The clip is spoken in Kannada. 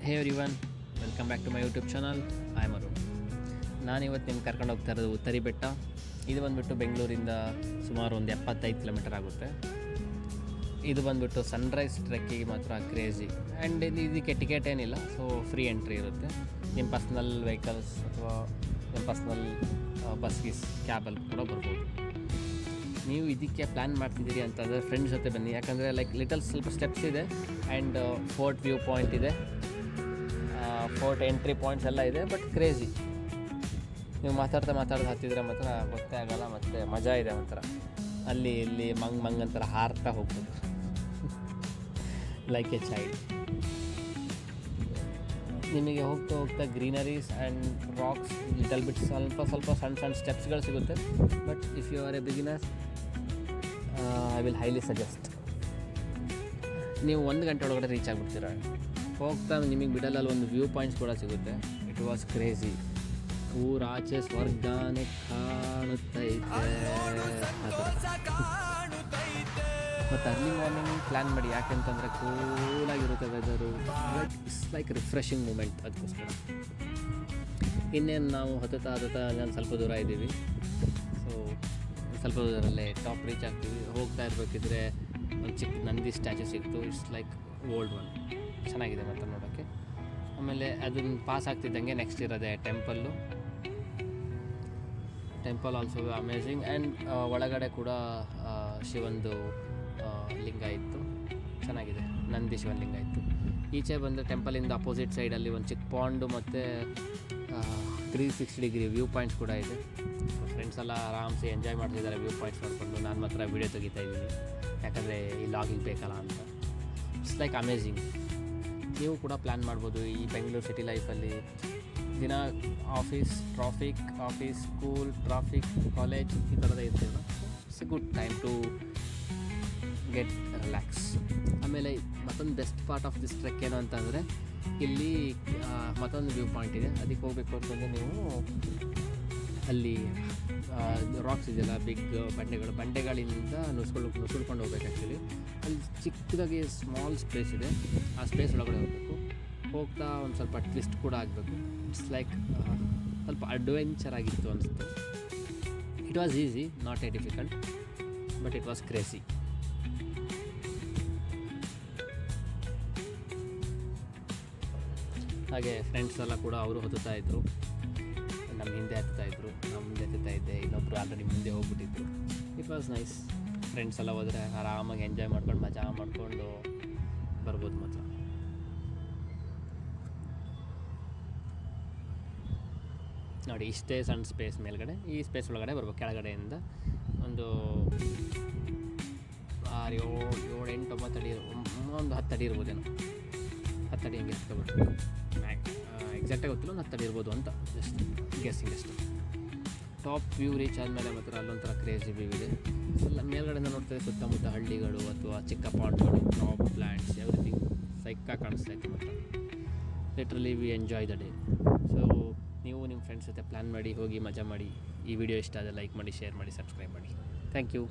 Hey everyone, welcome back to my YouTube channel. I am Arun. ನಾನಿವತ್ತು ನಿಮ್ಗೆ ಕರ್ಕೊಂಡು ಹೋಗ್ತಾ ಇರೋದು ಉತ್ತರಿ ಬೆಟ್ಟ. ಇದು ಬಂದುಬಿಟ್ಟು ಬೆಂಗಳೂರಿಂದ ಸುಮಾರು ಒಂದು 75 ಕಿಲೋಮೀಟರ್ ಆಗುತ್ತೆ. ಇದು ಬಂದುಬಿಟ್ಟು ಸನ್ರೈಸ್ ಟ್ರೆಕ್ಕಿಗೆ ಮಾತ್ರ ಕ್ರೇಜಿ. ಆ್ಯಂಡ್ ಇದಕ್ಕೆ ಟಿಕೆಟ್ ಏನಿಲ್ಲ, ಸೊ ಫ್ರೀ ಎಂಟ್ರಿ ಇರುತ್ತೆ. ನಿಮ್ಮ ಪರ್ಸ್ನಲ್ ವೆಹಿಕಲ್ಸ್ ಅಥವಾ ನಿಮ್ಮ ಪರ್ಸ್ನಲ್ ಬಸ್ಗೀಸ್ ಕ್ಯಾಬಲ್ಲಿ ಕೂಡ ಬರ್ಬೋದು. ನೀವು ಇದಕ್ಕೆ ಪ್ಲ್ಯಾನ್ ಮಾಡ್ತಿದ್ದೀರಿ ಅಂತಂದರೆ ಫ್ರೆಂಡ್ಸ್ ಜೊತೆ ಬನ್ನಿ. ಯಾಕಂದರೆ ಲಿಟಲ್ ಸ್ವಲ್ಪ ಸ್ಟೆಪ್ಸ್ ಇದೆ ಆ್ಯಂಡ್ ಫೋರ್ಟ್ ವ್ಯೂ ಪಾಯಿಂಟ್ ಇದೆ, ಫೋರ್ಟ್ ಎಂಟ್ರಿ ಪಾಯಿಂಟ್ಸ್ ಎಲ್ಲ ಇದೆ. ಬಟ್ ಕ್ರೇಜಿ, ನೀವು ಮಾತಾಡ್ತಾ ಹತ್ತಿದ್ರೆ ಮಾತ್ರ ಗೊತ್ತೇ ಆಗೋಲ್ಲ. ಮತ್ತು ಮಜಾ ಇದೆ ಒಂಥರ. ಅಲ್ಲಿ ಇಲ್ಲಿ ಮಂಗ್ ಅಂತರ ಹಾರ್ತಾ ಹೋಗ್ಬೋದು ಲೈಕ್ ಎ ಚೈಲ್ಡ್. ನಿಮಗೆ ಹೋಗ್ತಾ greeneries and rocks, little bit ಸ್ವಲ್ಪ ಸಣ್ಣ ಸ್ಟೆಪ್ಸ್ಗಳು ಸಿಗುತ್ತೆ. But if you are a beginner, I will highly suggest. ನೀವು 1 ಗಂಟೆ ಒಳಗಡೆ ರೀಚ್ ಆಗಿಬಿಡ್ತೀರ. ಹೋಗ್ತಾ ನಿಮಗೆ ಬಿಡಲಲ್ಲಿ ಒಂದು ವ್ಯೂ ಪಾಯಿಂಟ್ಸ್ ಕೂಡ ಸಿಗುತ್ತೆ. It was crazy. ಊರಾಚೆ ಸ್ವರ್ಗಾನೆ ಕಾಣುತ್ತೈತೆ. ಮತ್ತು ಅರ್ಲಿ ಮಾರ್ನಿಂಗ್ ಪ್ಲ್ಯಾನ್ ಮಾಡಿ, ಯಾಕೆಂತಂದರೆ ಕೂಲಾಗಿರುತ್ತೆ weather. It's like refreshing moment. ಅದಕ್ಕೋಸ್ಕರ ಇನ್ನೇನು ನಾವು ಹತ್ತುತ್ತಾ ನಾನು ಸ್ವಲ್ಪ ದೂರ ಇದ್ದೀವಿ. ಸೊ ಸ್ವಲ್ಪ ದೂರಲ್ಲೇ ಟಾಪ್ ರೀಚ್ ಆಗ್ತೀವಿ. ಹೋಗ್ತಾ ಇರಬೇಕಿದ್ರೆ ಒಂದು ಚಿಕ್ಕ ನಂದಿ ಸ್ಟ್ಯಾಚು ಸಿಕ್ತು. ಇಟ್ಸ್ ಲೈಕ್ ಓಲ್ಡ್ ಒನ್, ಚೆನ್ನಾಗಿದೆ ಮತ್ತು ನೋಡೋಕ್ಕೆ. ಆಮೇಲೆ ಅದನ್ನು ಪಾಸ್ ಆಗ್ತಿದ್ದಂಗೆ ನೆಕ್ಸ್ಟ್ ಇರೋದೆ ಟೆಂಪಲ್ ಆಲ್ಸೋ ಅಮೇಝಿಂಗ್. ಆ್ಯಂಡ್ ಒಳಗಡೆ ಕೂಡ ಶಿವಂದು ಲಿಂಗ ಇತ್ತು, ಚೆನ್ನಾಗಿದೆ. ನಂದಿ ಶಿವನ ಲಿಂಗ ಇತ್ತು. ಈಚೆ ಬಂದರೆ ಟೆಂಪಲಿಂದ ಅಪೋಸಿಟ್ ಸೈಡಲ್ಲಿ ಒಂದು ಚಿಕ್ಕ ಪಾಂಡು ಮತ್ತು 360 ಡಿಗ್ರಿ ವ್ಯೂ ಪಾಯಿಂಟ್ಸ್ ಕೂಡ ಇದೆ. ಫ್ರೆಂಡ್ಸ್ ಎಲ್ಲ ಆರಾಮ್ಸೆ ಎಂಜಾಯ್ ಮಾಡ್ತಿದ್ದಾರೆ ವ್ಯೂ ಪಾಯಿಂಟ್ಸ್ ನೋಡಿಕೊಂಡು. ನಾನು ಮಾತ್ರ ವೀಡಿಯೋ ತೆಗಿತಾ ಇದ್ದೀನಿ, ಯಾಕಂದರೆ ಈ ಲಾಗಿಂಗ್ ಬೇಕಲ್ಲ ಅಂತ. It's like amazing. ನೀವು ಕೂಡ ಪ್ಲ್ಯಾನ್ ಮಾಡ್ಬೋದು ಈ ಬೆಂಗಳೂರು ಸಿಟಿ ಲೈಫಲ್ಲಿ. ದಿನ ಆಫೀಸ್, ಸ್ಕೂಲ್, ಟ್ರಾಫಿಕ್, ಕಾಲೇಜ್ ಈ ಥರದೇ ಇರ್ತೀವಿ. It's a good time to get relax. ಆಮೇಲೆ ಮತ್ತೊಂದು best part of this trek ಏನು ಅಂತಂದರೆ, ಇಲ್ಲಿ ಮತ್ತೊಂದು ವ್ಯೂ ಪಾಯಿಂಟ್ ಇದೆ. ಅದಕ್ಕೆ ಹೋಗಬೇಕು ಅಂತಂದರೆ ನೀವು ಅಲ್ಲಿ ರಾಕ್ಸ್ ಇದೆಯಲ್ಲ, ಬಿಗ್ ಬಂಡೆಗಳಿಂದ ನುಸುಳ್ಕೊಂಡು ಹೋಗ್ಬೇಕು. ಆ್ಯಕ್ಚುಲಿ ಅಲ್ಲಿ ಚಿಕ್ಕದಾಗಿ ಸ್ಮಾಲ್ ಸ್ಪೇಸ್ ಇದೆ. ಆ ಸ್ಪೇಸ್ ಒಳಗಡೆ ಹೋಗಬೇಕು. ಹೋಗ್ತಾ ಒಂದು ಸ್ವಲ್ಪ ಟ್ವಿಸ್ಟ್ ಕೂಡ ಆಗಬೇಕು. ಇಟ್ಸ್ ಲೈಕ್ ಸ್ವಲ್ಪ ಅಡ್ವೆಂಚರ್ ಆಗಿತ್ತು ಅನಿಸ್ತು. It was easy, not A difficult, but it was crazy. ಹಾಗೆ ಫ್ರೆಂಡ್ಸ್ ಎಲ್ಲ ಕೂಡ ಅವರು ಹತ್ತುತ್ತಾ ಇದ್ದರು. ನಮ್ಮ ಹಿಂದೆ ಹತ್ತುತ್ತಾ ಇದ್ದೆ. ಇನ್ನೊಬ್ಬರು ಆಲ್ರೆಡಿ ಮುಂದೆ ಹೋಗ್ಬಿಟ್ಟಿದ್ರು. It was nice. ಫ್ರೆಂಡ್ಸ್ ಎಲ್ಲ ಹೋದರೆ ಆರಾಮಾಗಿ ಎಂಜಾಯ್ ಮಾಡ್ಕೊಂಡು ಮಜಾ ಮಾಡಿಕೊಂಡು ಬರ್ಬೋದು ಮಾತ್ರ. ನೋಡಿ, ಇಷ್ಟೇ ಸಣ್ಣ ಸ್ಪೇಸ್ ಮೇಲ್ಗಡೆ. ಈ ಸ್ಪೇಸ್ ಒಳಗಡೆ ಬರ್ಬೇಕು. ಕೆಳಗಡೆಯಿಂದ ಒಂದು 6, 7, 8, 9 ಅಡಿ, ಒಂದು 10 ಅಡಿ ಇರ್ಬೋದೇನೋ. 10 ಅಡಿ ಹಿಂಗೆ ಹತ್ಕೊಬಿಟ್ಟು, ಎಕ್ಸಾಕ್ಟಾಗಿ ಗೊತ್ತಿಲ್ಲ, ಒಂದು 10 ಅಡಿ ಇರ್ಬೋದು ಅಂತ ಜಸ್ಟ್ ಗೆಸ್ಸಿಂಗ್ ಅಷ್ಟೇ. ಟಾಪ್ ವ್ಯೂ ರೀಚ್ ಆದಮೇಲೆ ಮಾತ್ರ ಅಲ್ಲೊಂಥರ ಕ್ರೇಜಿ ವ್ಯೂ ಇದೆ. ಎಲ್ಲ ಮೇಲ್ಗಡೆಯಿಂದ ನೋಡ್ತಾರೆ, ಸುತ್ತಮುತ್ತ ಹಳ್ಳಿಗಳು ಅಥವಾ ಚಿಕ್ಕ ಪಾಂಡ್ಗಳು, ಟಾಪ್ ಪ್ಲ್ಯಾಂಟ್ಸ್, ಎವ್ರಿಥಿಂಗ್ ಸೈಕಾಗಿ ಕಾಣಿಸ್ತಾ ಇತ್ತು ಮಾತ್ರ. Literally V enjoy the day. So ನೀವು ನಿಮ್ಮ ಫ್ರೆಂಡ್ಸ್ ಜೊತೆ ಪ್ಲ್ಯಾನ್ ಮಾಡಿ ಹೋಗಿ ಮಜಾ ಮಾಡಿ. ಈ ವಿಡಿಯೋ ಇಷ್ಟ ಆದರೆ ಲೈಕ್ ಮಾಡಿ, ಶೇರ್ ಮಾಡಿ, ಸಬ್ಸ್ಕ್ರೈಬ್ ಮಾಡಿ. Thank you.